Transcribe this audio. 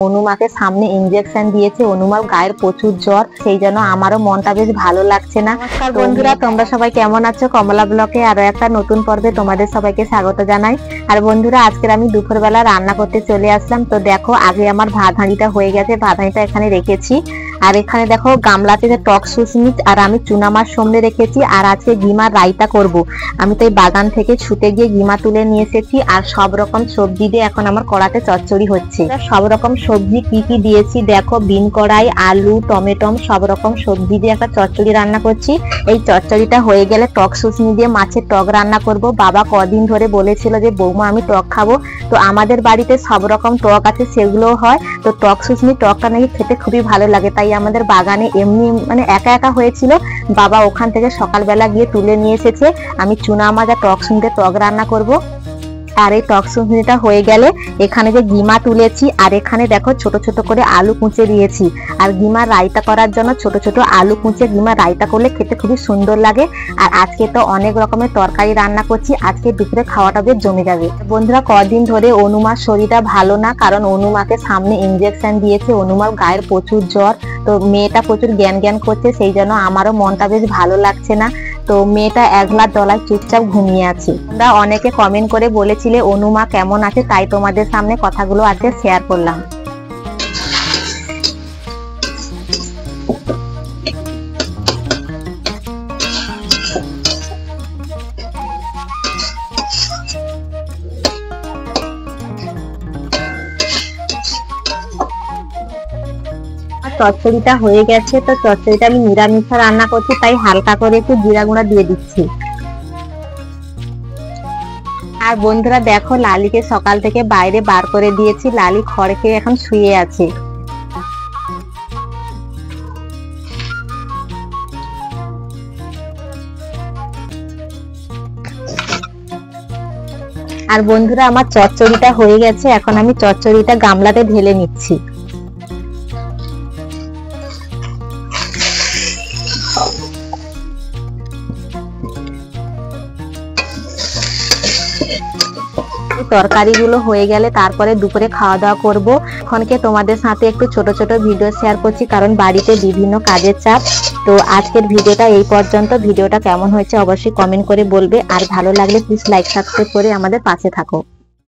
অনুমাকে সামনে ইনজেকশন দিয়েছে। অনুমার গায়ের প্রচুর জ্বর, সেই জন্য আমারও মনটা বেশ ভালো লাগছে না। নমস্কার বন্ধুরা, তোমরা সবাই কেমন আছো? কমলা ব্লকে আরো একটা নতুন পর্বে তোমাদের সবাইকে স্বাগত জানাই। আর বন্ধুরা, আজকের আমি দুপুরবেলা রান্না করতে চলে আসলাম। তো দেখো, আগে আমার ভাত হাঁড়িটা হয়ে গেছে, ভাত হাঁড়িটা এখানে রেখেছি। আর এখানে দেখো গামলাতে যে টক শুশমিচ আর আমি চুনা মাছ সঙ্গে রেখেছি। আর আজকে গিমার রায়তা করব। আমি তো এই বাগান থেকে ছুটে গিয়ে গিমা তুলে নিয়ে এসেছি। আর সব রকম সবজি দিয়ে এখন আমার কড়াতে চচ্চড়ি হচ্ছে। সব রকম সবজি কি কি দিয়েছি দেখো, বিন কড়াই, আলু, টমেটো, সব রকম সবজি দিয়ে একটা চচ্চড়ি রান্না করছি। এই চচ্চড়িটা হয়ে গেলে টক শুশমি দিয়ে মাছের টক রান্না করব। বাবা কদিন ধরে বলেছিল যে বৌমা আমি টক খাবো। তো আমাদের বাড়িতে সব রকম টক আছে, সেগুলোও হয়। তো টক শুশমি টকটা নাকি খেতে খুবই ভালো লাগে, তাই আমাদের বাগানে এমনি মানে একা একা হয়েছিল। বাবা ওখান থেকে সকালবেলা গিয়ে তুলে নিয়ে এসেছে। আমি চুনা মাছ আর টক শুনতে টক রান্না করব। আর এই টক শুশমিটা হয়ে গেলে এখানে যে গিমা তুলেছি, আর এখানে দেখো ছোট ছোট করে আলু কুঁচে দিয়েছি। আর গিমার রায়তা করার জন্য ছোট ছোট আলু কুঁচে গিমার রায়তা করলে খেতে খুবই সুন্দর লাগে। আর আজকে তো অনেক রকমের তরকারি রান্না করছি, আজকে দুপুরে খাওয়াটা বেশ জমে যাবে। বন্ধুরা, কদিন ধরে অনুমার শরীরটা ভালো না, কারণ অনুমাকে সামনে ইনজেকশন দিয়েছে। অনুমার গায়ের প্রচুর জ্বর, তো মেয়েটা প্রচুর জ্ঞান জ্ঞান করছে, সেই জন্য আমারও মনটা বেশ ভালো লাগছে না। তো মেয়েটা একলা তলায় চুপচাপ ঘুমিয়ে আছে। তোমরা অনেকে কমেন্ট করে বলেছিলে অনুমা কেমন আছে, তাই তোমাদের সামনে কথাগুলো আজকে শেয়ার করলাম। চচ্চড়িটা হয়ে গেছে। তো চচ্চড়িটা আমি নিরামিষ রান্না করছি, তাই হালকা করে একটু জিরা গুঁড়া দিয়ে দিচ্ছি। আর বন্ধুরা দেখো, লালিকে সকাল থেকে বাইরে বার করে দিয়েছি। লালি খড় খেয়ে এখন শুয়ে আছে। আর বন্ধুরা, আমার চচ্চড়িটা হয়ে গেছে। এখন আমি চচ্চড়িটা গামলাতে ঢেলে নিচ্ছি। তরকারিগুলো হয়ে গেলে তারপরে দুপুরে খাওয়া দাওয়া করবো। এখনকে তোমাদের সাথে একটু ছোট ছোট ভিডিও শেয়ার করছি, কারণ বাড়িতে বিভিন্ন কাজের চাপ। তো আজকের ভিডিওটা এই পর্যন্ত। ভিডিওটা কেমন হয়েছে অবশ্যই কমেন্ট করে বলবে। আর ভালো লাগলে প্লিজ লাইক সাবস্ক্রাইব করে আমাদের পাশে থাকো।